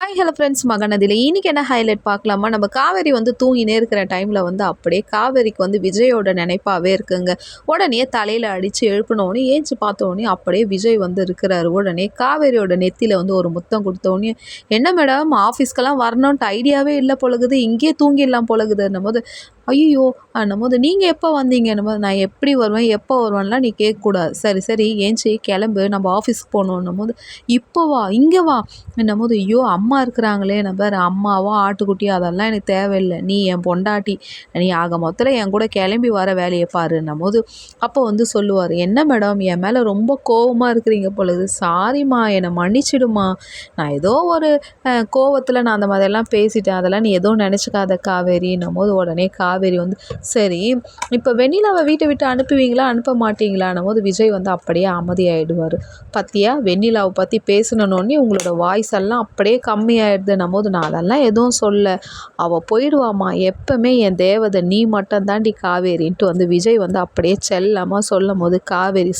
Hi hello friends மகனதில் இன்றைக்கி என்ன highlight பார்க்கலாமா? நம்ம காவேரி தூங்கினே இருக்கிற டைமில் அப்படியே காவேரிக்கு விஜயோட நினைப்பாகவே இருக்குங்க. உடனே தலையில் அடித்து எழுப்பினோடனே ஏஞ்சி பார்த்தோன்னே அப்படியே விஜய் இருக்கிறாரு. உடனே காவேரியோட நெத்தியில் ஒரு முத்தம் கொடுத்தோடனே, என்ன மேடம் ஆஃபீஸ்க்கெல்லாம் வரணுன்ட்டு ஐடியாவே இல்லை பொழுகுது, இங்கேயே தூங்கிடலாம் பொழுகுதுன்னும் போது, ஐயோ போது நீங்கள் எப்போ வந்தீங்க? என்னமோ நான் எப்படி வருவேன் எப்போ வருவேன்லாம் நீ கேட்கக்கூடாது. சரி சரி ஏஞ்சி கிளம்பு, நம்ம ஆஃபீஸ்க்கு போகணுன்னும் போது, இப்போ வா இங்கே வா என்னும் போது, ஐயோ அம்மா இருக்கிறாங்களே, நான் பாரு அம்மாவோ ஆட்டுக்குட்டியோ அதெல்லாம் எனக்கு தேவையில்லை, நீ என் பொண்டாட்டி, நீ ஆக மொத்தத்தில் என் கூட கிளம்பி வர வேலையை பாருன்னும் போது, அப்போ சொல்லுவார், என்ன மேடம் என் மேலே ரொம்ப கோவமாக இருக்கிறீங்க பொழுது, சாரிம்மா என்னை மன்னிச்சிடுமா, நான் ஏதோ ஒரு கோவத்தில் நான் அந்த மாதிரிலாம் பேசிட்டேன், அதெல்லாம் நீ எதுவும் நினச்சிக்காத காவேரின்னும் போது, உடனே காவேரி சரி இப்போ வெண்ணிலாவை வீட்டை விட்டு அனுப்புவீங்களா அனுப்ப மாட்டீங்களான்னும் போது விஜய் அப்படியே அமைதியாகிடுவார். பத்தியா வெண்ணிலாவை பற்றி பேசணுன்னே உங்களோட வாய்ஸ் எல்லாம் அப்படியே கம்மியாயிடுதுன்னும் போது, நான் அதெல்லாம் எதுவும் சொல்ல, அவள் போயிடுவாம்மா, எப்பவுமே என் தேவதை நீ மட்டும் தாண்டி காவேரின்ட்டு விஜய் அப்படியே செல்லமாக சொல்லும் போது காவேரி